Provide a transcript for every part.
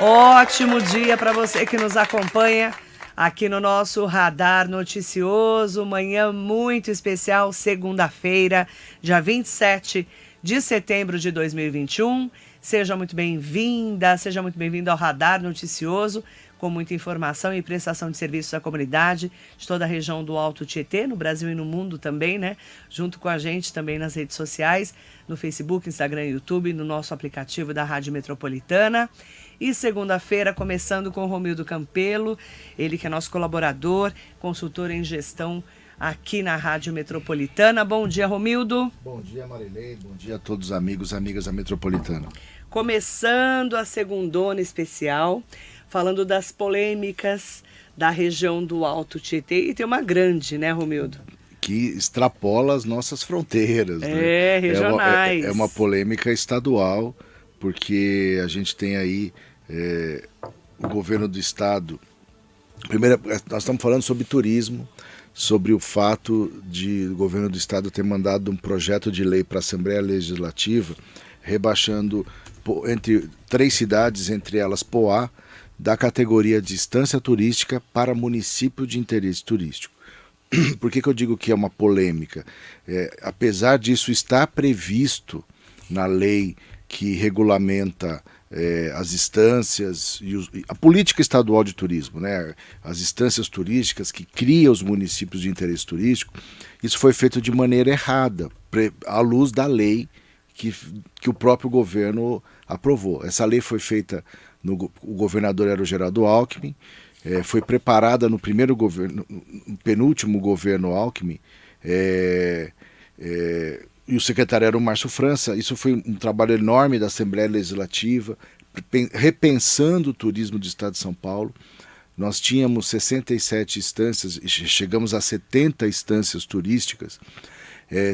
Ótimo dia para você que nos acompanha aqui no nosso Radar Noticioso. Manhã muito especial, segunda-feira, dia 27 de setembro de 2021. Seja muito bem-vinda, seja muito bem-vindo ao Radar Noticioso, com muita informação e prestação de serviços à comunidade de toda a região do Alto Tietê, no Brasil e no mundo também, né? Junto com a gente também nas redes sociais, no Facebook, Instagram e YouTube, no nosso aplicativo da Rádio Metropolitana. E segunda-feira, começando com o Romildo Campelo, ele que é nosso colaborador, consultor em gestão aqui na Rádio Metropolitana. Bom dia, Romildo. Bom dia, Marilei. Bom dia a todos os amigos e amigas da Metropolitana. Começando a segundona especial, falando das polêmicas da região do Alto Tietê. E tem uma grande, né, Romildo? Que extrapola as nossas fronteiras. Regionais. É uma polêmica estadual, porque a gente tem aí o governo do estado. Primeiro, nós estamos falando sobre turismo, sobre o fato de o governo do estado ter mandado um projeto de lei para a Assembleia Legislativa, rebaixando entre 3 cidades, entre elas Poá, da categoria de instância turística para município de interesse turístico. Por que eu digo que é uma polêmica? Apesar disso estar previsto na lei que regulamenta as instâncias e a política estadual de turismo, né? As instâncias turísticas que criam os municípios de interesse turístico, isso foi feito de maneira errada, à luz da lei que o próprio governo aprovou. Essa lei foi feita, o governador era o Geraldo Alckmin, foi preparada no primeiro governo, no penúltimo governo Alckmin, e o secretário era o Márcio França. Isso foi um trabalho enorme da Assembleia Legislativa, repensando o turismo do estado de São Paulo. Nós tínhamos 67 instâncias, chegamos a 70 instâncias turísticas,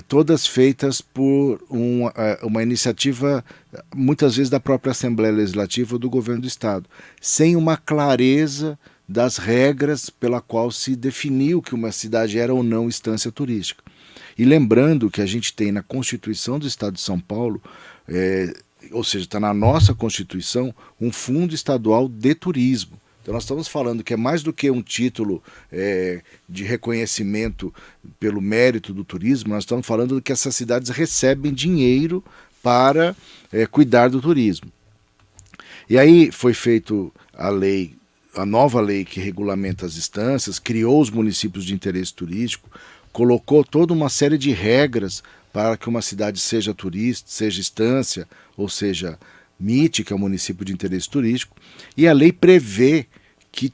todas feitas por uma iniciativa, muitas vezes da própria Assembleia Legislativa ou do governo do estado, sem uma clareza das regras pela qual se definiu que uma cidade era ou não instância turística. E lembrando que a gente tem na Constituição do Estado de São Paulo, ou seja, está na nossa Constituição, um fundo estadual de turismo. Então nós estamos falando que é mais do que um título de reconhecimento pelo mérito do turismo, nós estamos falando que essas cidades recebem dinheiro para cuidar do turismo. E aí foi feita a nova lei que regulamenta as instâncias, criou os municípios de interesse turístico, colocou toda uma série de regras para que uma cidade seja turista, seja instância, ou seja, MIT, que é o município de interesse turístico, e a lei prevê que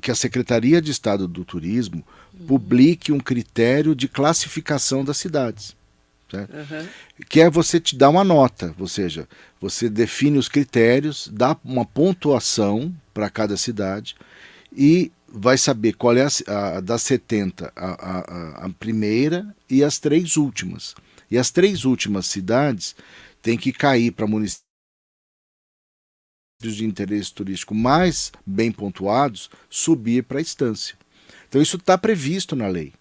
que a Secretaria de Estado do Turismo publique um critério de classificação das cidades. Certo? Que é você te dar uma nota, ou seja, você define os critérios, dá uma pontuação para cada cidade e vai saber qual é das 70, a primeira e as 3 últimas. E as 3 últimas cidades têm que cair para municípios de interesse turístico mais bem pontuados, subir para a instância. Então isso está previsto na lei.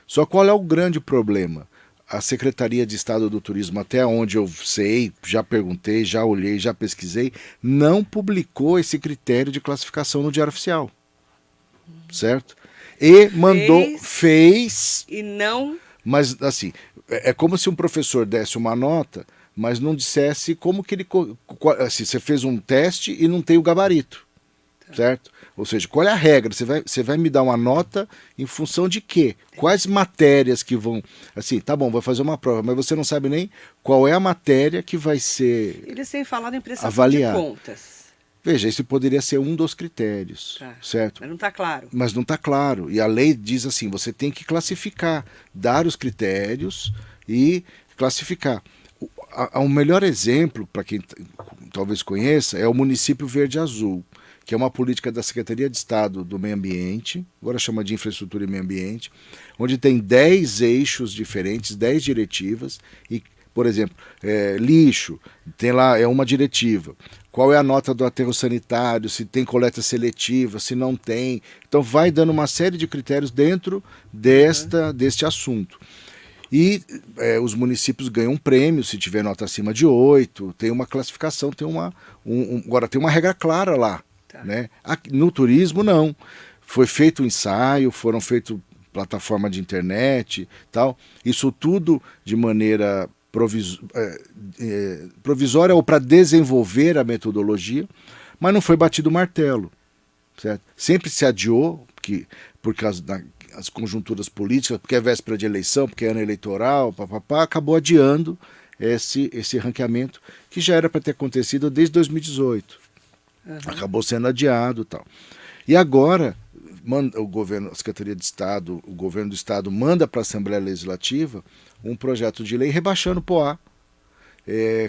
Só qual é o grande problema? A Secretaria de Estado do Turismo, até onde eu sei, já perguntei, já olhei, já pesquisei, não publicou esse critério de classificação no Diário Oficial. Certo? E fez e não. Mas assim, é como se um professor desse uma nota, mas não dissesse como que ele, assim, você fez um teste e não tem o gabarito. Certo? Ou seja, qual é a regra? Você vai me dar uma nota em função de quê? Quais matérias que vão... Assim, tá bom, vou fazer uma prova, mas você não sabe nem qual é a matéria que vai ser Eles têm falado em prestação avaliada. de contas. Veja, esse poderia ser um dos critérios, certo? Mas não está claro. Mas não está claro. E a lei diz assim, você tem que classificar, dar os critérios e classificar. O melhor exemplo, para quem talvez conheça, é o município Verde Azul, que é uma política da Secretaria de Estado do Meio Ambiente, agora chama de Infraestrutura e Meio Ambiente, onde tem 10 eixos diferentes, 10 diretivas, e, por exemplo, lixo, tem lá, é uma diretiva. Qual é a nota do aterro sanitário, se tem coleta seletiva, se não tem. Então vai dando uma série de critérios dentro deste assunto. E os municípios ganham um prêmio se tiver nota acima de 8, tem uma classificação, agora tem uma regra clara lá. Tá. Né? No turismo, não. Foi feito um ensaio, foram feitas plataforma de internet, tal. Isso tudo de maneira provisória ou para desenvolver a metodologia, mas não foi batido o martelo. Certo? Sempre se adiou, por causa das conjunturas políticas, porque é véspera de eleição, porque é ano eleitoral, acabou adiando esse ranqueamento, que já era para ter acontecido desde 2018. Uhum. Acabou sendo adiado e tal. E agora, o governo, a Secretaria de Estado, o governo do Estado manda para a Assembleia Legislativa um projeto de lei rebaixando Poá,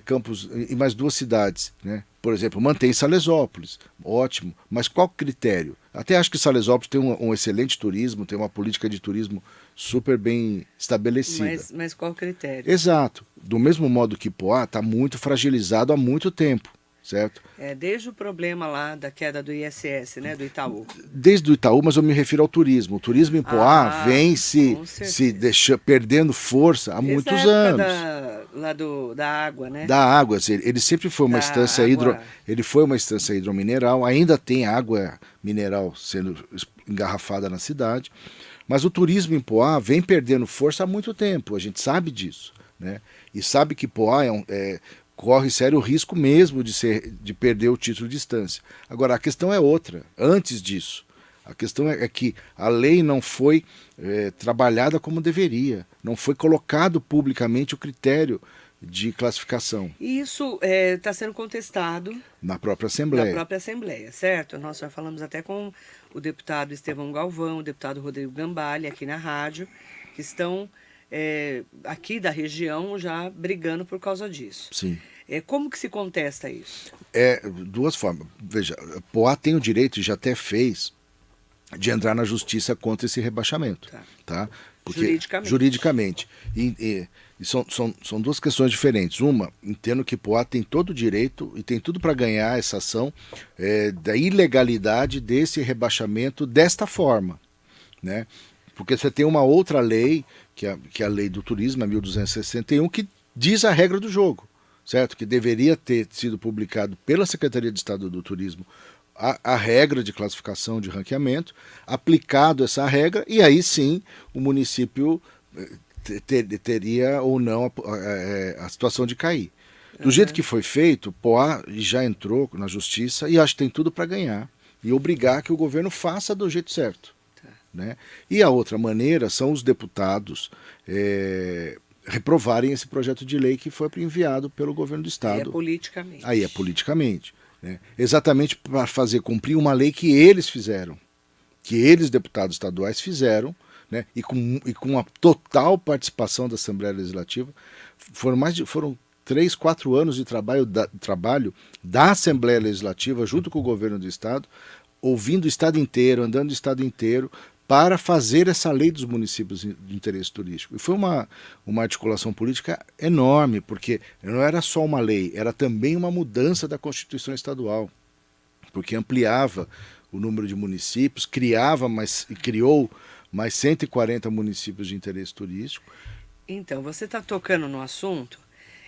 Campos e mais 2 cidades, né? Por exemplo, mantém Salesópolis, ótimo, mas qual critério? Até acho que Salesópolis tem um excelente turismo, tem uma política de turismo super bem estabelecida. Mas qual critério? Exato. Do mesmo modo que Poá está muito fragilizado há muito tempo, certo? Desde o problema lá da queda do ISS, né, do Itaú. Desde o Itaú, mas eu me refiro ao turismo. O turismo em Poá vem se perdendo força há muitos anos. Da água, né? Da água, ele sempre foi uma instância ele foi uma instância hidromineral, ainda tem água mineral sendo engarrafada na cidade, mas o turismo em Poá vem perdendo força há muito tempo, a gente sabe disso, né? E sabe que Poá corre sério risco mesmo de perder o título de estância. Agora, a questão é outra, antes disso. A questão é que a lei não foi trabalhada como deveria, não foi colocado publicamente o critério de classificação. E isso está sendo contestado na própria Assembleia. Na própria Assembleia, certo? Nós já falamos até com o deputado Estevão Galvão, o deputado Rodrigo Gambale, aqui na rádio, que estão aqui da região já brigando por causa disso. Sim. Como que se contesta isso? 2 formas. Veja, Poá tem o direito, e já até fez, de entrar na justiça contra esse rebaixamento. Tá? Porque, juridicamente. E são 2 questões diferentes. Uma, entendo que Poá tem todo o direito e tem tudo para ganhar essa ação da ilegalidade desse rebaixamento desta forma. Né? Porque você tem uma outra lei, que é a lei do turismo, a 1261, que diz a regra do jogo. Certo? Que deveria ter sido publicado pela Secretaria de Estado do Turismo a regra de classificação de ranqueamento, aplicado essa regra, e aí sim o município teria ou não a situação de cair. Do jeito que foi feito, Poá já entrou na justiça e acho que tem tudo para ganhar e obrigar que o governo faça do jeito certo. Né? E a outra maneira são os deputados reprovarem esse projeto de lei que foi enviado pelo governo do Estado. Aí é politicamente. Né? Exatamente para fazer cumprir uma lei que eles fizeram, que eles, deputados estaduais, fizeram, né? e com a total participação da Assembleia Legislativa. Foram 3, 4 anos de trabalho da Assembleia Legislativa junto com o governo do Estado, ouvindo o Estado inteiro, andando o Estado inteiro, para fazer essa lei dos municípios de interesse turístico. E foi uma articulação política enorme, porque não era só uma lei, era também uma mudança da Constituição Estadual, porque ampliava o número de municípios, criou mais 140 municípios de interesse turístico. Então, você está tocando no assunto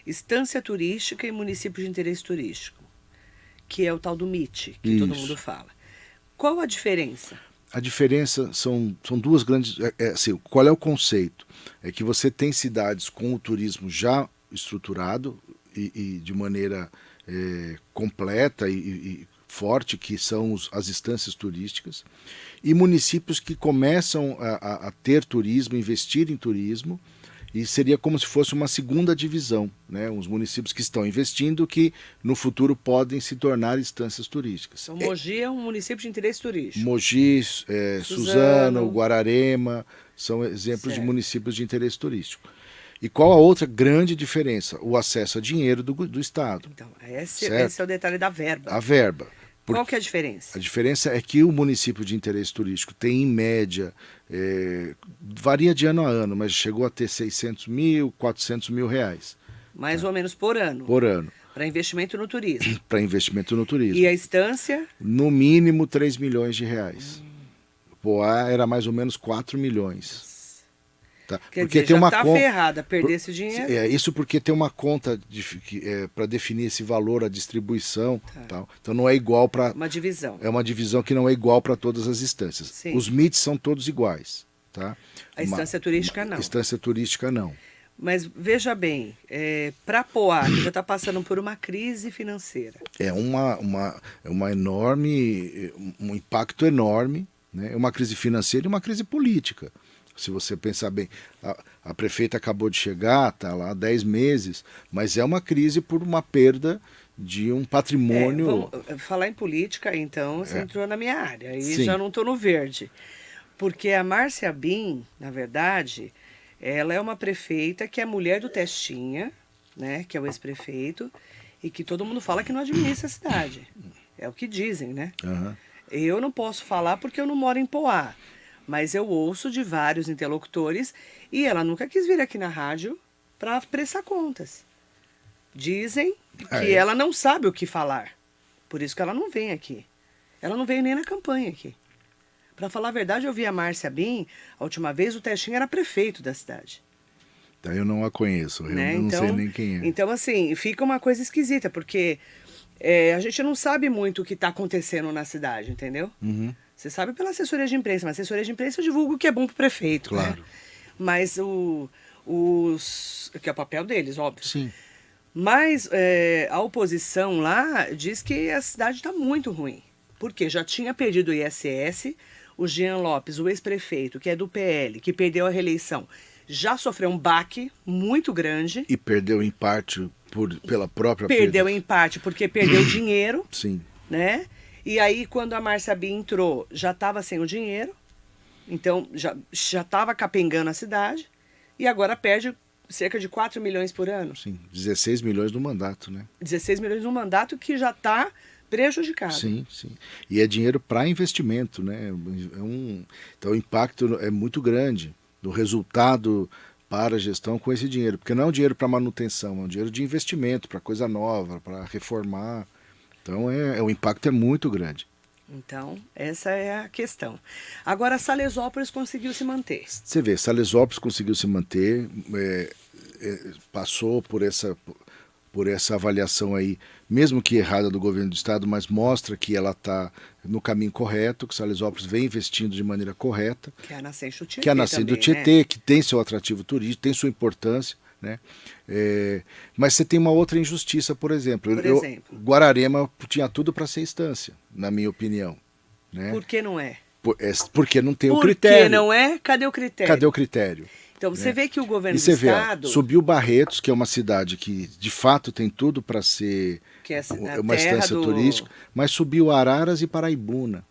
estância turística e município de interesse turístico, que é o tal do MIT, que todo mundo fala. Qual a diferença? A diferença são 2 grandes... assim, qual é o conceito? É que você tem cidades com o turismo já estruturado e de maneira completa e forte, que são as instâncias turísticas, e municípios que começam a ter turismo, investir em turismo, e seria como se fosse uma segunda divisão, né? Os municípios que estão investindo, que no futuro podem se tornar instâncias turísticas. Então, Mogi é um município de interesse turístico. Mogi, Suzano, Guararema, são exemplos de municípios de interesse turístico. E qual a outra grande diferença? O acesso a dinheiro do Estado. Então, esse é o detalhe da verba. A verba. Qual que é a diferença? A diferença é que o município de interesse turístico tem, em média, varia de ano a ano, mas chegou a ter 600 mil, 400 mil reais. Mais ou menos por ano. Por ano. Para investimento no turismo. Para investimento no turismo. E a estância? No mínimo 3 milhões de reais. Poá era mais ou menos 4 milhões. Tá? Quer Porque dizer, tem já uma está conta. ferrada perder esse dinheiro. Isso porque tem uma conta para definir esse valor, a distribuição. Tal. Então não é igual para. Uma divisão. É uma divisão que não é igual para todas as instâncias. Sim. Os MITs são todos iguais. Tá? A instância turística não. Instância turística não. Mas veja bem, para Poá, que já está passando por uma crise financeira. É uma enorme, um impacto enorme, né? É uma crise financeira e uma crise política. Se você pensar bem, a prefeita acabou de chegar, está lá há 10 meses, mas é uma crise por uma perda de um patrimônio. Vamos falar em política, então, você entrou na minha área, aí Sim. já não estou no verde. Porque a Márcia Bin, na verdade, ela é uma prefeita que é mulher do Testinha, né, que é o ex-prefeito, e que todo mundo fala que não administra a cidade. É o que dizem, né? Uhum. Eu não posso falar porque eu não moro em Poá, mas eu ouço de vários interlocutores e ela nunca quis vir aqui na rádio para prestar contas. Dizem que ela não sabe o que falar, por isso que ela não vem aqui. Ela não veio nem na campanha aqui. Para falar a verdade, eu vi a Márcia Bin, a última vez o Testinha era prefeito da cidade. Eu não a conheço, eu Né? não Então, sei nem quem é. Então, assim, fica uma coisa esquisita, porque a gente não sabe muito o que está acontecendo na cidade, entendeu? Uhum. Você sabe pela assessoria de imprensa, mas a assessoria de imprensa eu divulgo o que é bom para o prefeito. Claro. Né? Mas que é o papel deles, óbvio. Sim. Mas a oposição lá diz que a cidade está muito ruim. Porque já tinha perdido o ISS, o Jean Lopes, o ex-prefeito, que é do PL, que perdeu a reeleição, já sofreu um baque muito grande. E perdeu em parte pela própria Perdeu perda. em parte porque perdeu dinheiro, Sim. né? E aí, quando a Márcia Bin entrou, já estava sem o dinheiro. Então, já estava capengando a cidade. E agora perde cerca de 4 milhões por ano. Sim, 16 milhões no mandato, né? 16 milhões no mandato que já está prejudicado. Sim, sim. E é dinheiro para investimento, né? Então o impacto é muito grande do resultado para a gestão com esse dinheiro, porque não é um dinheiro para manutenção, é um dinheiro de investimento, para coisa nova, para reformar. Então o impacto é muito grande. Então, essa é a questão. Agora, Salesópolis conseguiu se manter. Você vê, Salesópolis conseguiu se manter, passou por essa avaliação aí, mesmo que errada do governo do estado, mas mostra que ela está no caminho correto, que Salesópolis vem investindo de maneira correta. Que é a nascente do Tietê. Que é a nascente do Tietê, né? Que tem seu atrativo turístico, tem sua importância. Né? Mas você tem uma outra injustiça, por exemplo. Guararema tinha tudo para ser instância, na minha opinião. Né? Por que não é? Porque não tem o critério. Por que não é? Cadê o critério? Cadê o critério? Então, você vê que o governo do estado... Subiu Barretos, que é uma cidade que, de fato, tem tudo para ser uma instância turística, mas subiu Araras e Paraibuna.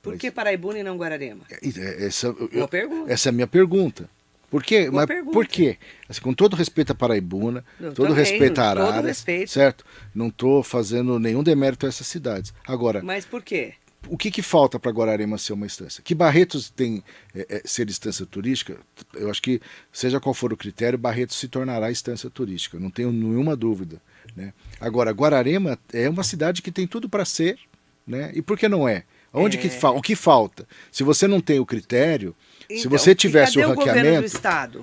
Por que Paraibuna e não Guararema? Essa é a minha pergunta. Por quê? Mas por quê? Assim, com todo respeito a Paraibuna, todo respeito a Araras, certo? Não estou fazendo nenhum demérito a essas cidades. Agora, mas por quê? O que falta para Guararema ser uma instância? Que Barretos tem ser instância turística, eu acho que, seja qual for o critério, Barretos se tornará instância turística, não tenho nenhuma dúvida. Né? Agora, Guararema é uma cidade que tem tudo para ser, né? E por que não é? O que falta? Se você não tem o critério, então, se você tivesse o ranqueamento,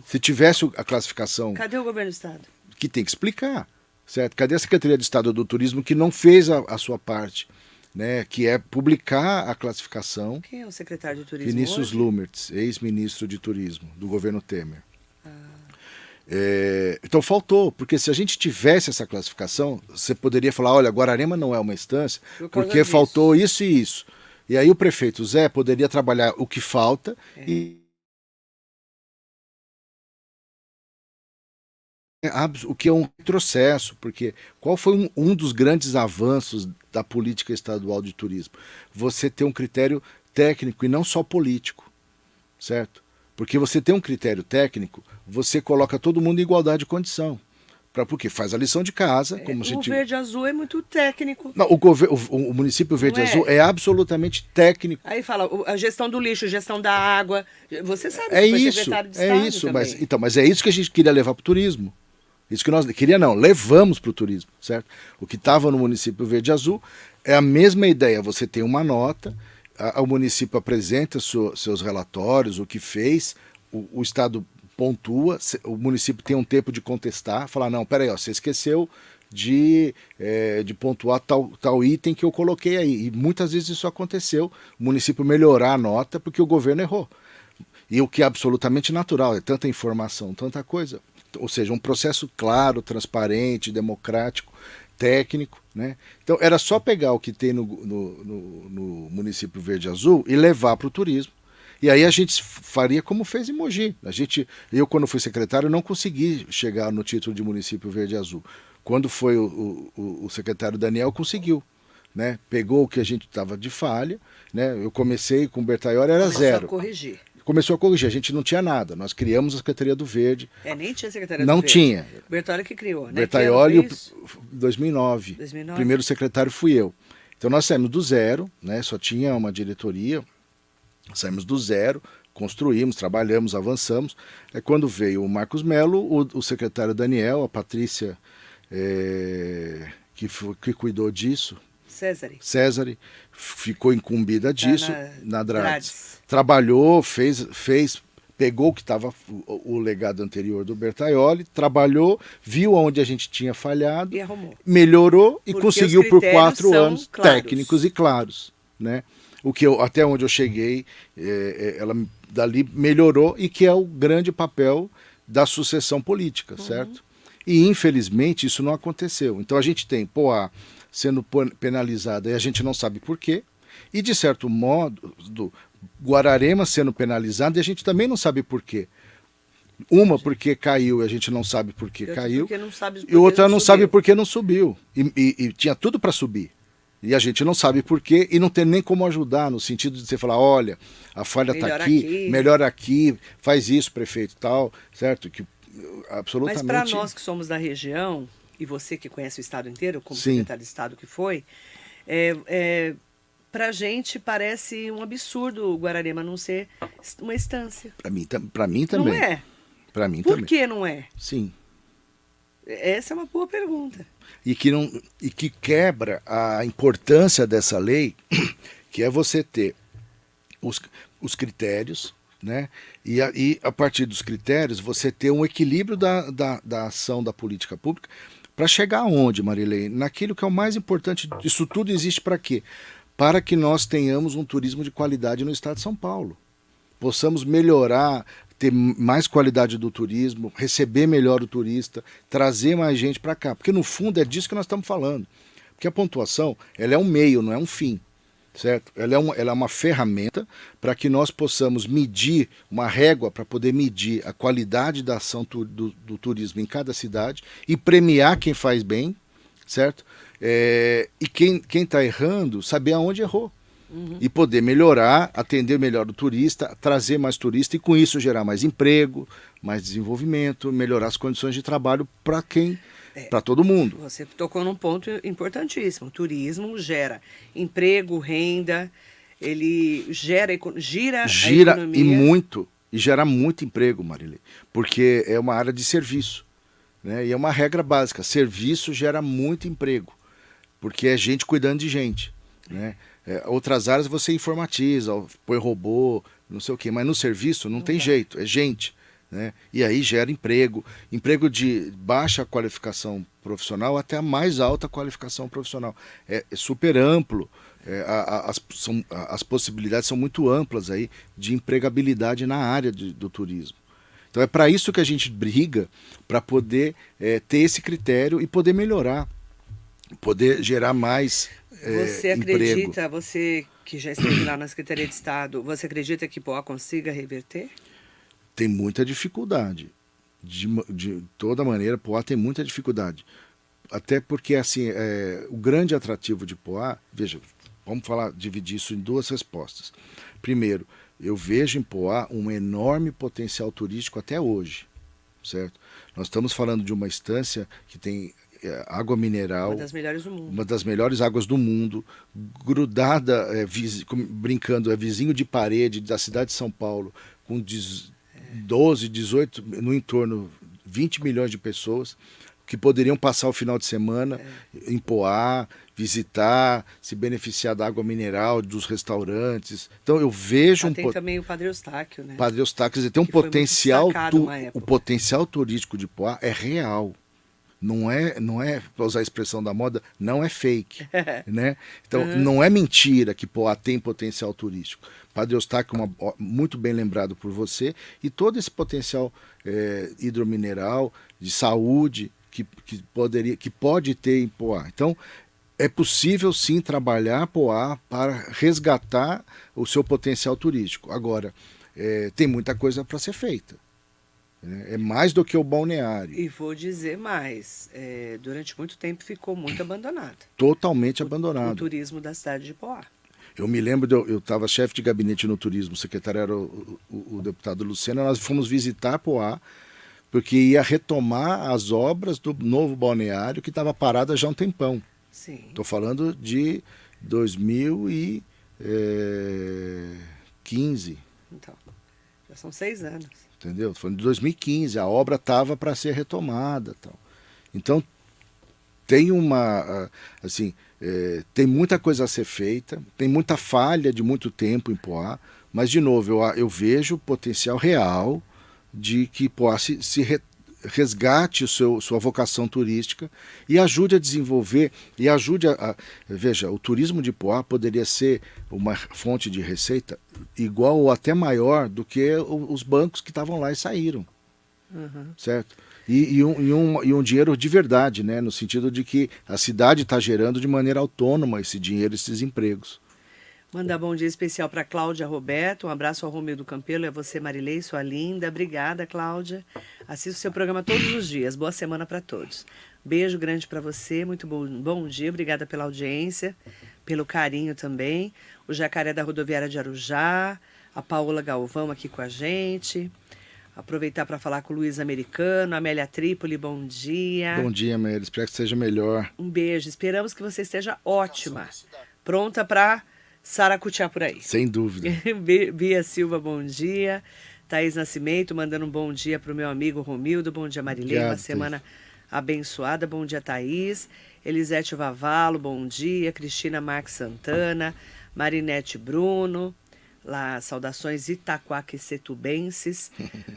se tivesse a classificação... Cadê o governo do estado? Que tem que explicar, certo? Cadê a Secretaria de Estado do Turismo que não fez a sua parte? Né, que é publicar a classificação. Quem é o secretário de turismo Vinícius hoje? Lumertz, ex-ministro de turismo do governo Temer. Então faltou, porque se a gente tivesse essa classificação, você poderia falar, olha, Guararema não é uma instância, porque faltou isso e isso. E aí o prefeito Zé poderia trabalhar o que falta e o que é um retrocesso, porque qual foi um dos grandes avanços da política estadual de turismo? Você ter um critério técnico e não só político, certo? Porque você tem um critério técnico, você coloca todo mundo em igualdade de condição. Porque faz a lição de casa. Como o verde-azul é muito técnico. Não, o município verde-azul é absolutamente técnico. Aí fala, a gestão do lixo, gestão da água, você sabe que foi secretário de Estado mas é isso que a gente queria levar para o turismo. Isso que nós levamos para o turismo, certo? O que estava no município verde-azul é a mesma ideia, você tem uma nota, o município apresenta seus relatórios, o que fez, o Estado pontua, o município tem um tempo de contestar, falar, não, peraí, ó, você esqueceu de pontuar tal item que eu coloquei aí. E muitas vezes isso aconteceu, o município melhorar a nota porque o governo errou. E o que é absolutamente natural, é tanta informação, tanta coisa. Ou seja, um processo claro, transparente, democrático, técnico, né? Então era só pegar o que tem no município Verde Azul e levar para o turismo. E aí a gente faria como fez em Mogi. Eu, quando fui secretário, não consegui chegar no título de município Verde Azul. Quando foi o secretário Daniel, conseguiu. Né? Pegou o que a gente estava de falha. Né? Eu comecei com o Bertaioli, era zero. Começou a corrigir, a gente não tinha nada. Nós criamos a Secretaria do Verde. Nem tinha Secretaria do Verde. Não tinha. O Bertaioli que criou, né? Bertaioli, 2009. Primeiro secretário fui eu. Então nós saímos do zero, né? Só tinha uma diretoria. Saímos do zero, construímos, trabalhamos, avançamos. Quando veio o Marcos Melo, o secretário Daniel, a Patrícia, que cuidou disso, César, ficou incumbida disso na Drades. Trabalhou, pegou o que estava o legado anterior do Bertaioli, trabalhou, viu onde a gente tinha falhado, e arrumou. Melhorou e conseguiu por 4 anos claros. Técnicos e claros, né? O que até onde eu cheguei, ela dali melhorou e que é o grande papel da sucessão política, certo? E infelizmente isso não aconteceu. Então a gente tem Poá sendo penalizada e a gente não sabe por quê, e de certo modo Guararema sendo penalizada e a gente também não sabe por quê. Uma porque caiu e a gente não sabe por que caiu, e outra não sabe por que não subiu. E tinha tudo para subir. E a gente não sabe por quê e não tem nem como ajudar, no sentido de você falar, olha, a falha está aqui, melhor aqui, faz isso, prefeito, tal, certo? Que absolutamente. Mas para nós que somos da região, e você que conhece o estado inteiro, como secretário de Estado que foi, para a gente parece um absurdo o Guararema não ser uma estância. Para mim também. Não é? Para mim também. Por que não é? Sim. Essa é uma boa pergunta. E que quebra a importância dessa lei, que é você ter os critérios, né? E a partir dos critérios você ter um equilíbrio da ação da política pública para chegar aonde, Marilei? Naquilo que é o mais importante. Isso tudo existe para quê? Para que nós tenhamos um turismo de qualidade no estado de São Paulo. Possamos melhorar, ter mais qualidade do turismo, receber melhor o turista, trazer mais gente para cá. Porque no fundo é disso que nós estamos falando. Porque a pontuação, ela é um meio, não é um fim. Certo? Ela é uma ferramenta para que nós possamos medir, uma régua para poder medir a qualidade da ação do turismo em cada cidade e premiar quem faz bem, certo? E quem está errando, saber aonde errou. E poder melhorar, atender melhor o turista, trazer mais turista e com isso gerar mais emprego, mais desenvolvimento, melhorar as condições de trabalho para para todo mundo. Você tocou num ponto importantíssimo. O turismo gera emprego, renda, ele gira a economia. E muito, e gera muito emprego, Marilei, porque é uma área de serviço, né? E é uma regra básica, serviço gera muito emprego, porque é gente cuidando de gente, né? Outras áreas você informatiza, põe robô, não sei o quê, mas no serviço não tem jeito, é gente. Né? E aí gera emprego de baixa qualificação profissional até a mais alta qualificação profissional. É super amplo, as possibilidades são muito amplas aí de empregabilidade na área do turismo. Então é para isso que a gente briga, para poder ter esse critério e poder melhorar, poder gerar mais Você acredita, emprego. Você que já esteve lá na Secretaria de Estado, você acredita que Poá consiga reverter? Tem muita dificuldade. De toda maneira, Poá tem muita dificuldade. Até porque assim, o grande atrativo de Poá, veja, vamos dividir isso em duas respostas. Primeiro, eu vejo em Poá um enorme potencial turístico até hoje, certo? Nós estamos falando de uma estância que tem água mineral, uma das melhores do mundo, uma das melhores águas do mundo, grudada, brincando, é vizinho de parede da cidade de São Paulo, com 12, 18, no entorno, 20 milhões de pessoas, que poderiam passar o final de semana em Poá, visitar, se beneficiar da água mineral, dos restaurantes. Então eu vejo Tem também o Padre Eustáquio, né? Padre Eustáquio, quer dizer, tem um potencial, o potencial turístico de Poá é real. Não é, para usar a expressão da moda, não é fake, né? Então, não é mentira que Poá tem potencial turístico. Padre Eustáquio, muito bem lembrado por você, e todo esse potencial hidromineral, de saúde, que pode ter em Poá. Então, é possível sim trabalhar Poá para resgatar o seu potencial turístico. Agora, tem muita coisa para ser feita. É mais do que o balneário. E vou dizer mais, durante muito tempo ficou muito abandonado. Totalmente abandonado. O turismo da cidade de Poá. Eu me lembro, eu estava chefe de gabinete no turismo, o secretário era o deputado Luciano, nós fomos visitar Poá, porque ia retomar as obras do novo balneário que estava parada já há um tempão. Estou falando de 2015. Então, já são 6 anos. Entendeu? Foi em 2015, a obra estava para ser retomada. Tal. Então, tem tem muita coisa a ser feita, tem muita falha de muito tempo em Poá, mas, de novo, eu vejo potencial real de que Poá se resgate sua vocação turística e ajude a desenvolver, e ajude Veja, o turismo de Poá poderia ser uma fonte de receita igual ou até maior do que os bancos que estavam lá e saíram. Certo? E um dinheiro de verdade, né? No sentido de que a cidade está gerando de maneira autônoma esse dinheiro, esses empregos. Mandar bom dia especial para Cláudia Roberto, um abraço ao Romildo Campelo e a você, Marilei, sua linda. Obrigada, Cláudia. Assisto o seu programa todos os dias. Boa semana para todos. Beijo grande para você, muito bom dia. Obrigada pela audiência, pelo carinho também. O Jacaré da Rodoviária de Arujá, a Paola Galvão aqui com a gente. Aproveitar para falar com o Luiz Americano, Amélia Trípoli, bom dia. Bom dia, Amélia, espero que seja melhor. Um beijo, esperamos que você esteja ótima, pronta para saracutiar por aí. Sem dúvida. Bia Silva, bom dia. Thaís Nascimento, mandando um bom dia para o meu amigo Romildo. Bom dia, Marilei. Uma semana abençoada. Bom dia, Thaís. Elisete Vavalo, bom dia. Cristina Marques Santana. Marinete Bruno. Lá, saudações itaquaquecetubenses.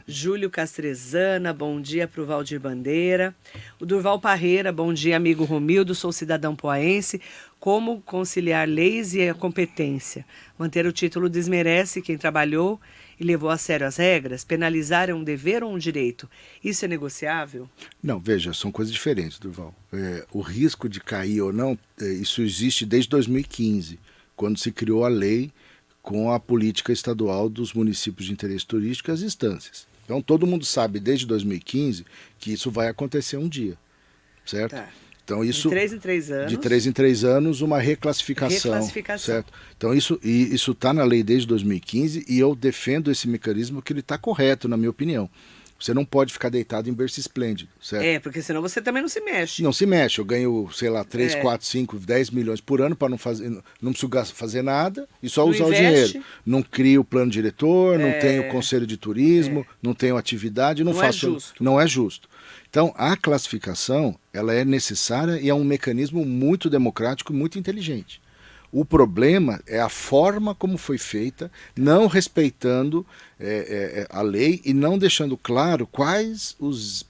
Júlio Castrezana, bom dia para o Valdir Bandeira. O Durval Parreira, bom dia, amigo Romildo, sou cidadão poaense. Como conciliar leis e a competência? Manter o título desmerece quem trabalhou e levou a sério as regras? Penalizar é um dever ou um direito? Isso é negociável? Não, veja, são coisas diferentes, Durval. O risco de cair ou não, isso existe desde 2015, quando se criou a lei com a política estadual dos municípios de interesse turístico e as instâncias. Então, todo mundo sabe, desde 2015, que isso vai acontecer um dia, certo? Tá. Então, isso, de 3 em 3 anos. De 3 em 3 anos, uma reclassificação. Certo? Então, isso está na lei desde 2015 e eu defendo esse mecanismo que ele está correto, na minha opinião. Você não pode ficar deitado em berço esplêndido, certo? Porque senão você também não se mexe. Não se mexe. Eu ganho, sei lá, 3, 4, 5, 10 milhões por ano para não preciso fazer nada e só usar o dinheiro. Não crio o plano diretor, não tenho conselho de turismo, não tenho atividade, não faço. É justo. Não é justo. Então, a classificação, ela é necessária e é um mecanismo muito democrático e muito inteligente. O problema é a forma como foi feita, não respeitando a lei e não deixando claro quais os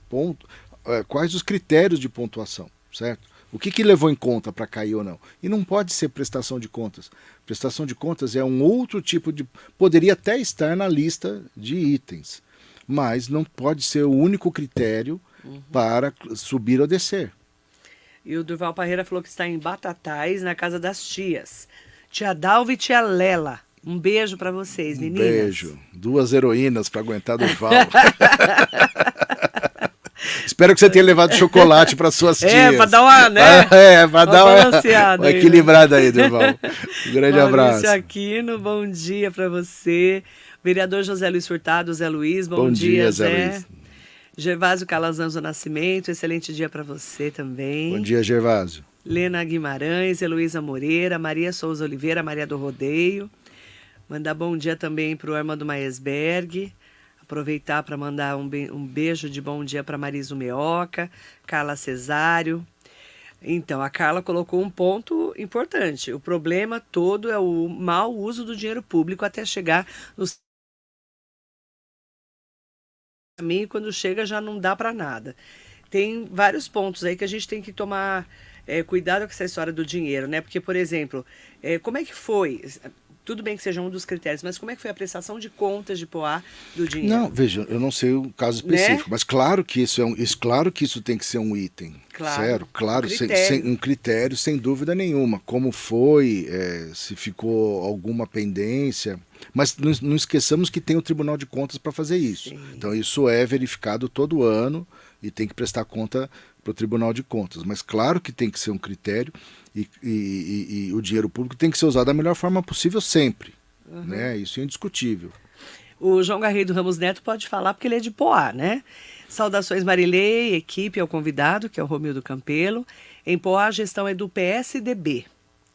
critérios de pontuação, certo? O que levou em conta para cair ou não? E não pode ser prestação de contas. Prestação de contas é um outro tipo de... Poderia até estar na lista de itens, mas não pode ser o único critério para subir ou descer. E o Durval Parreira falou que está em Batatais, na casa das tias. Tia Dalva e tia Lela. Um beijo para vocês, meninas. Beijo. 2 heroínas para aguentar Durval. Espero que você tenha levado chocolate para suas tias. Para dar uma, né? Para dar uma equilibrada aí, Durval. Um grande abraço. Maurício Aquino, bom dia para você. Vereador José Luiz Furtado, Zé Luiz, bom dia, Zé Luiz. Gervásio Calazans do Nascimento, excelente dia para você também. Bom dia, Gervásio. Lena Guimarães, Heloísa Moreira, Maria Souza Oliveira, Maria do Rodeio. Mandar bom dia também para o Armando Maesberg. Aproveitar para mandar um beijo de bom dia para Marisa Meoca, Carla Cesário. Então, a Carla colocou um ponto importante. O problema todo é o mau uso do dinheiro público até chegar no caminho, quando chega já não dá para nada. Tem vários pontos aí que a gente tem que tomar cuidado com essa história do dinheiro, né? Porque, por exemplo, como é que foi? Tudo bem que seja um dos critérios, mas como é que foi a prestação de contas de Poá do dinheiro? Não, veja, eu não sei o caso específico, né? Mas claro que claro que isso tem que ser um item, claro, certo? Claro, um critério, sem dúvida nenhuma. Como foi, se ficou alguma pendência, mas não esqueçamos que tem o Tribunal de Contas para fazer isso. Sim. Então isso é verificado todo ano e tem que prestar conta para o Tribunal de Contas. Mas claro que tem que ser um critério e o dinheiro público tem que ser usado da melhor forma possível sempre. Né? Isso é indiscutível. O João Garrido Ramos Neto pode falar porque ele é de Poá, né? Saudações Marilei, equipe, ao convidado, que é o Romildo Campelo. Em Poá a gestão é do PSDB,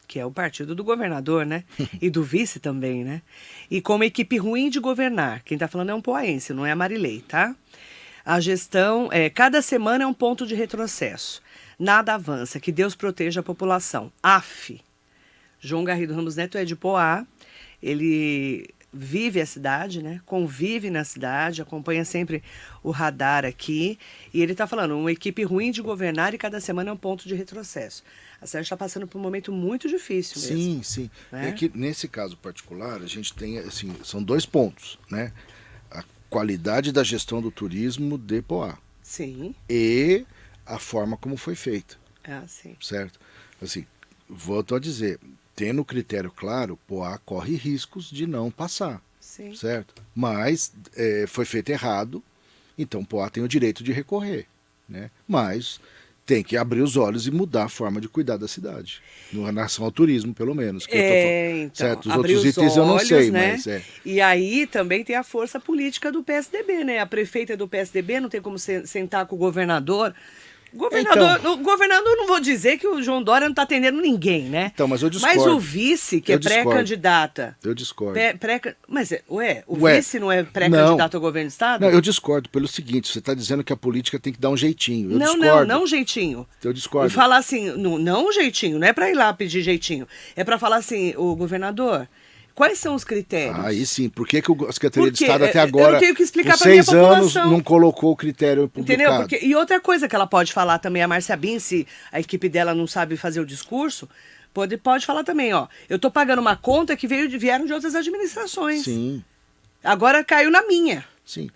que é o partido do governador, né? E do vice também, né? E como equipe ruim de governar. Quem está falando é um poaense, não é a Marilei, tá? A gestão, cada semana é um ponto de retrocesso. Nada avança, que Deus proteja a população. AF. João Garrido Ramos Neto é de Poá, ele vive a cidade, né? Convive na cidade, acompanha sempre o radar aqui. E ele está falando, uma equipe ruim de governar e cada semana é um ponto de retrocesso. A cidade está passando por um momento muito difícil mesmo. Sim, sim. Né? É que nesse caso particular, a gente tem, assim, são dois pontos, né? A qualidade da gestão do turismo de Poá. Sim. E a forma como foi feita. Sim. Certo? Assim, volto a dizer, tendo o critério claro, Poá corre riscos de não passar. Sim. Certo? Mas foi feito errado, então Poá tem o direito de recorrer. Né? Mas tem que abrir os olhos e mudar a forma de cuidar da cidade. Em relação ao turismo, pelo menos. Que então, certo? Os outros itens eu não sei, né? Mas E aí também tem a força política do PSDB, né? A prefeita do PSDB não tem como sentar com o governador. O governador, não vou dizer que o João Dória não está atendendo ninguém, né? Então, mas eu discordo. Mas o vice, que é pré-candidata... Eu discordo. Vice não é pré-candidato ao governo do Estado? Não, eu discordo pelo seguinte, você está dizendo que a política tem que dar um jeitinho. Eu discordo. Não um jeitinho. Eu discordo. Falar assim, não um jeitinho, não é para ir lá pedir jeitinho. É para falar assim, o governador... Quais são os critérios? Aí sim, por que a Secretaria de Estado até agora, eu não tenho que explicar por 6 anos, população. não colocou o critério publicado? Entendeu? E outra coisa que ela pode falar também, a Márcia Bin, se a equipe dela não sabe fazer o discurso, pode falar também, ó, eu estou pagando uma conta que vieram de outras administrações. Sim. Agora caiu na minha. Sim.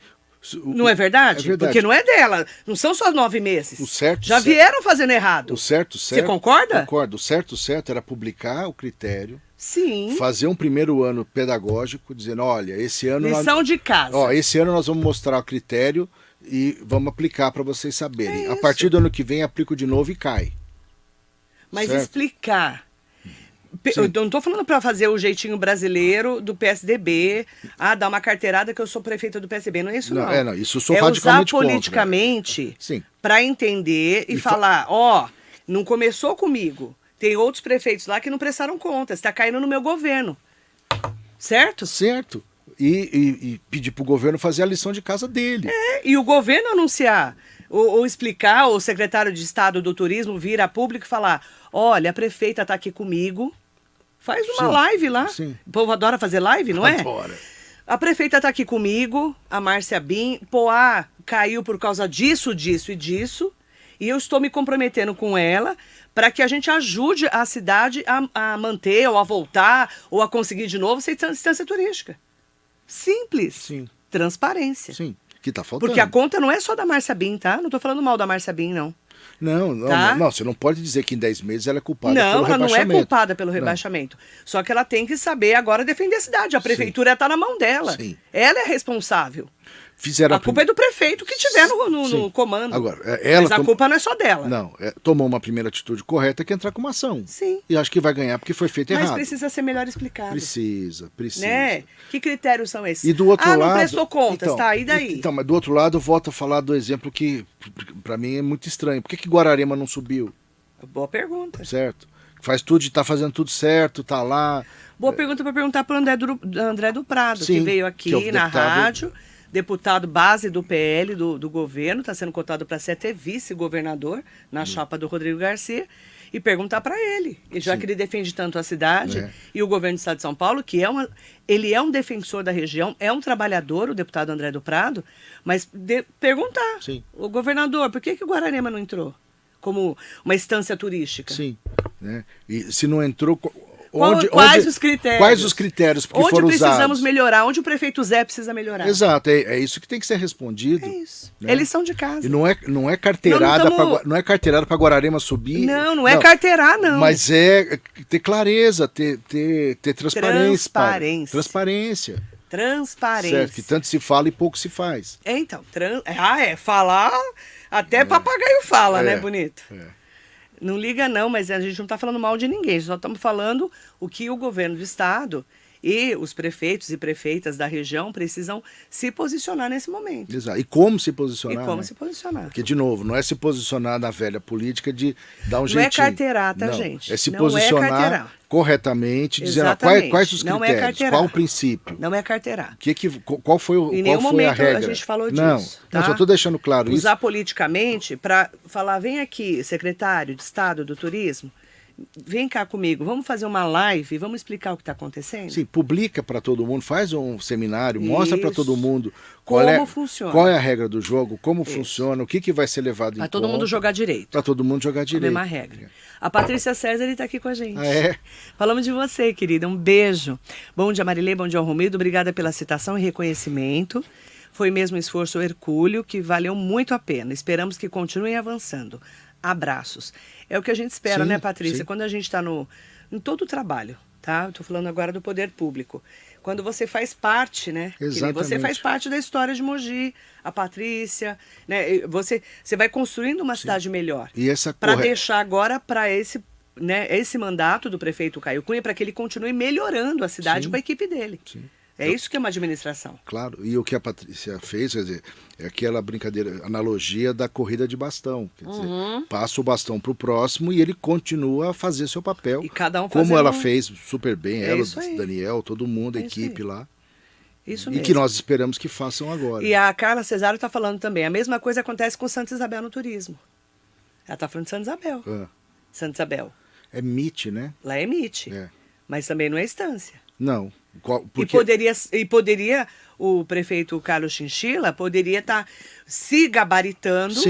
Não é verdade? É verdade. Porque não é dela, não são só 9 meses. O certo, já vieram fazendo errado. O certo. Você concorda? Concordo. O certo era publicar o critério. Sim. Fazer um primeiro ano pedagógico, dizendo, olha, esse ano... Lição de casa. Esse ano nós vamos mostrar o critério e vamos aplicar para vocês saberem. A partir do ano que vem, aplico de novo e cai. Mas certo? Explicar. Eu não estou falando para fazer o jeitinho brasileiro do PSDB, dar uma carteirada que eu sou prefeita do PSDB, não é isso não. Não, isso eu sou radicalmente usar politicamente para entender e falar, não começou comigo. Tem outros prefeitos lá que não prestaram conta. Está caindo no meu governo. Certo? Certo. E pedir para o governo fazer a lição de casa dele. E o governo anunciar, ou explicar, ou o secretário de Estado do Turismo vir a público e falar, olha, a prefeita está aqui comigo. Faz uma live lá. Sim. O povo adora fazer live, não é? Adora. A prefeita está aqui comigo, a Márcia Bin. Poá caiu por causa disso, disso e disso. E eu estou me comprometendo com ela para que a gente ajude a cidade a manter, ou a voltar, ou a conseguir de novo essa distância turística. Simples. Sim. Transparência. Sim, que tá faltando. Porque a conta não é só da Márcia Bin, tá? Não estou falando mal da Márcia Bin, não. Não, você não pode dizer que em 10 meses ela é culpada pelo rebaixamento. Não, ela não é culpada pelo rebaixamento. Só que ela tem que saber agora defender a cidade. A prefeitura está na mão dela. Sim. Ela é responsável. A culpa é do prefeito que tiver no comando. Agora, mas a culpa não é só dela. Não, tomou uma primeira atitude correta, que é entrar com uma ação. Sim. E acho que vai ganhar porque foi feito errado. Mas precisa ser melhor explicado. Precisa. Né? Que critérios são esses? E do outro lado... não prestou contas, tá? E daí? Então, mas do outro lado eu volto a falar do exemplo que, para mim, é muito estranho. Por que Guararema não subiu? Boa pergunta. Certo. Faz tudo, tá fazendo tudo certo, tá lá. Boa pergunta para perguntar para o André do Prado, que veio aqui na rádio, deputado base do PL, do governo, está sendo cotado para ser até vice-governador na chapa do Rodrigo Garcia, e perguntar para ele, e já Sim. que ele defende tanto a cidade É. e o governo do estado de São Paulo, que ele é um defensor da região, é um trabalhador, o deputado André do Prado, mas perguntar, Sim. o governador, por que o Guararema não entrou como uma instância turística? Sim. Né? E se não entrou, Quais os critérios? Quais os critérios que Onde foram precisamos usados? melhorar? Onde o prefeito Zé precisa melhorar? Exato, é isso que tem que ser respondido. É isso. Né? Eles são de casa. E não é carteirada Não é para Guararema subir. Não é carteirar, não. Mas é ter clareza, ter transparência. Transparência. Certo, que tanto se fala e pouco se faz. Então, falar, até papagaio fala, né, bonito? Não liga não, mas a gente não está falando mal de ninguém, só estamos falando o que o governo do estado e os prefeitos e prefeitas da região precisam se posicionar nesse momento. Exato. E como se posicionar. Se posicionar. Porque, de novo, não é se posicionar na velha política de dar um jeitinho. Não é carteirar, tá, não, gente? É se não posicionar corretamente, dizendo quais os critérios, qual o princípio. Não é carteirar. Qual foi a regra? A gente falou disso. Não, só estou deixando claro Usar isso. politicamente para falar, vem aqui, secretário de Estado do Turismo, vem cá comigo, vamos fazer uma live, vamos explicar o que está acontecendo? Sim, publica para todo mundo, faz um seminário, mostra para todo mundo como funciona. Qual é a regra do jogo, como funciona, o que vai ser levado em conta. Para todo mundo jogar direito. Para todo mundo jogar direito. A mesma regra. A Patrícia César está aqui com a gente. Ah, é? Falamos de você, querida. Um beijo. Bom dia, Marilei. Bom dia, Romildo. Obrigada pela citação e reconhecimento. Foi mesmo um esforço hercúleo que valeu muito a pena. Esperamos que continuem avançando. Abraços. É o que a gente espera, né, Patrícia? Sim. Quando a gente está em todo o trabalho, tá? Estou falando agora do poder público. Quando você faz parte, né? Exatamente. Você faz parte da história de Mogi, a Patrícia, né? Você vai construindo uma cidade melhor. E essa para deixar agora para esse mandato do prefeito Caio Cunha, para que ele continue melhorando a cidade com a equipe dele. Sim. É isso que é uma administração. Claro, e o que a Patrícia fez, quer dizer, é aquela brincadeira, analogia da corrida de bastão. Quer dizer, passa o bastão para o próximo e ele continua a fazer seu papel. E cada um como ela fez super bem, ela, o Daniel, todo mundo, a equipe lá. Isso e mesmo. que nós esperamos que façam agora. E a Carla Cesário está falando também, a mesma coisa acontece com Santa Isabel no turismo. Ela está falando de Santa Isabel. Santa Isabel. É MIT, né? Lá é MIT. Mas também não é estância. Não. Porque... E poderia o prefeito Carlos Chinchilla poderia estar se gabaritando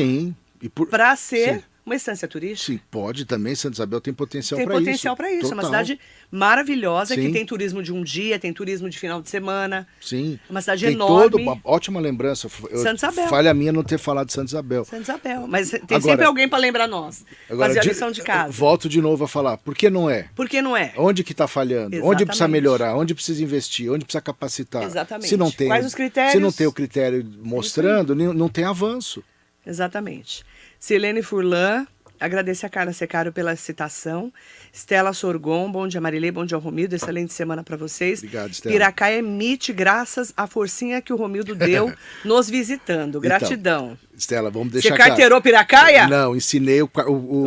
para ser uma estância turística. Sim, pode também. Santa Isabel tem potencial para isso. Tem potencial para isso. É uma cidade maravilhosa que tem turismo de um dia, tem turismo de final de semana. Sim. É uma cidade enorme. Uma ótima lembrança. Santa Isabel. Falha minha não ter falado de Santa Isabel. Santa Isabel. Mas tem sempre alguém para lembrar nós. Fazer a lição de casa. Volto de novo a falar. Por que não é? Por que não é? Onde que está falhando? Exatamente. Onde precisa melhorar? Onde precisa investir? Onde precisa capacitar? Exatamente. Se não tem, quais os critérios? Se não tem o critério mostrando, não tem avanço. Exatamente. Silene Furlan, agradeço a Carla Secário pela citação. Stella Sorgon, bom dia Marilei, bom dia Romildo, excelente semana para vocês. Obrigado, Stella. Piracaia emite graças à forcinha que o Romildo deu nos visitando. Gratidão. Então, Stella, vamos deixar Você carteirou Piracaia? Não, ensinei o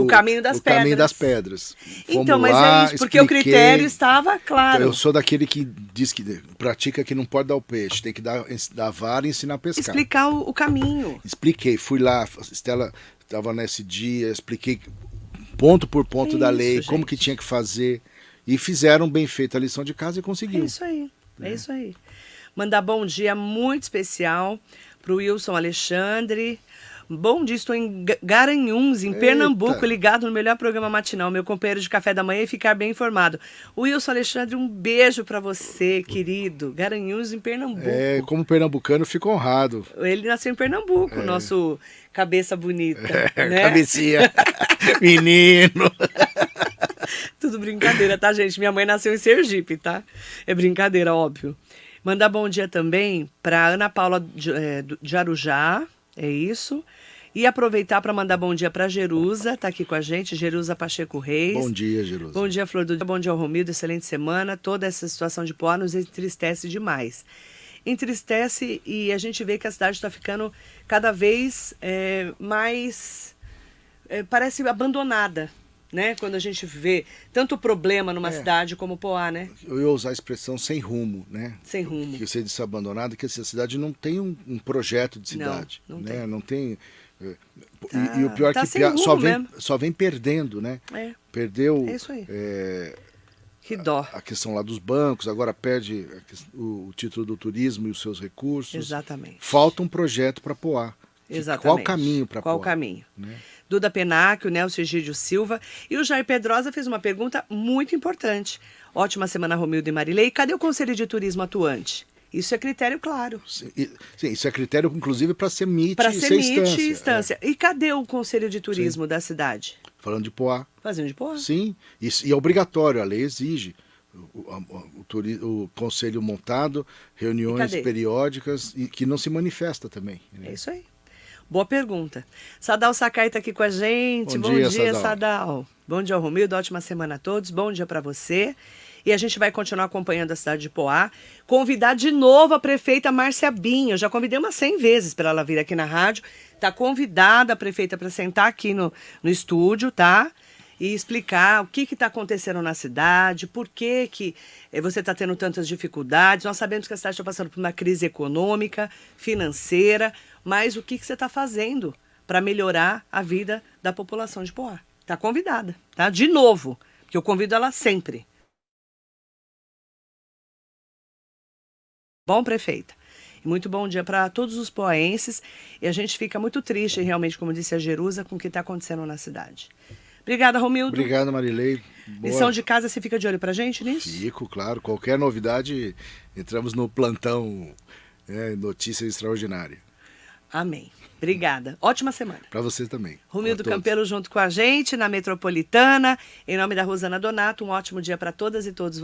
caminho das pedras. Caminho das pedras. Então, mas é isso, porque o critério estava claro. Então, eu sou daquele que diz que pratica que não pode dar o peixe, tem que dar a vara e ensinar a pescar. Explicar o caminho. Expliquei, fui lá, Stella estava nesse dia, expliquei ponto por ponto da lei, gente. como que tinha que fazer, e fizeram bem feita a lição de casa e conseguiu. É isso aí, é isso aí. Mandar bom dia muito especial para o Wilson Alexandre. Bom dia, estou em Garanhuns, em Pernambuco, ligado no melhor programa matinal, meu companheiro de café da manhã e ficar bem informado. Wilson Alexandre, um beijo para você, querido. Garanhuns, em Pernambuco. Como pernambucano, fico honrado. Ele nasceu em Pernambuco, nosso cabeça bonita. Né? Cabecinha, menino. Tudo brincadeira, tá, gente? Minha mãe nasceu em Sergipe, tá? É brincadeira, óbvio. Mandar bom dia também para Ana Paula de Arujá. É isso. E aproveitar para mandar bom dia para Jerusa, tá aqui com a gente, Jerusa Pacheco Reis. Bom dia, Jerusa. Bom dia, Flor do Dia. Bom dia ao Romildo, excelente semana. Toda essa situação de Poá nos entristece demais. Entristece e a gente vê que a cidade está ficando cada vez mais, parece abandonada. né? Quando a gente vê tanto problema numa cidade como Poá, né? Eu ia usar a expressão sem rumo, né? Sem rumo. Que você disse abandonado, que essa cidade não tem um projeto de cidade. Não né? tem. Não tem. Tá, e o pior é que sem rumo só vem perdendo, né? Perdeu. É isso aí. Que dó. A questão lá dos bancos, agora perde o título do turismo e os seus recursos. Exatamente. Falta um projeto para Poá. Exatamente. Qual o caminho para Poá? Qual o caminho? Né? Duda Penacchio, Nelson Egídio Silva. E o Jair Pedrosa fez uma pergunta muito importante. Ótima semana, Romildo e Marilei. Cadê o Conselho de Turismo atuante? Isso é critério claro. Sim, isso é critério, inclusive, para ser MIT para e ser ser MIT e instância. E cadê o Conselho de Turismo da cidade? Falando de Poá. Fazendo de Poá. Sim, e é obrigatório, a lei exige. O conselho montado, reuniões periódicas e que não se manifesta também. Né? É isso aí. Boa pergunta. Sadal Sakai está aqui com a gente. Bom dia, Sadal. Bom dia, Romildo. Ótima semana a todos. Bom dia para você. E a gente vai continuar acompanhando a cidade de Poá. Convidar de novo a prefeita Márcia Binho. Eu já convidei umas 100 vezes para ela vir aqui na rádio. Está convidada a prefeita para sentar aqui no estúdio, tá? E explicar o que está acontecendo na cidade, por que você está tendo tantas dificuldades. Nós sabemos que a cidade está passando por uma crise econômica, financeira, mas o que você está fazendo para melhorar a vida da população de Poá? Está convidada, tá? De novo, porque eu convido ela sempre. Bom, prefeita. Muito bom dia para todos os poenses. E a gente fica muito triste, realmente, como disse a Jerusa, com o que está acontecendo na cidade. Obrigada, Romildo. Obrigado, Marilei. Boa. Lição de casa, você fica de olho pra gente nisso? Fico, claro. Qualquer novidade, entramos no plantão Notícia Extraordinária. Amém. Obrigada. Ótima semana. Para você também. Romildo Campelo junto com a gente na Metropolitana. Em nome da Rosana Donato, um ótimo dia para todas e todos.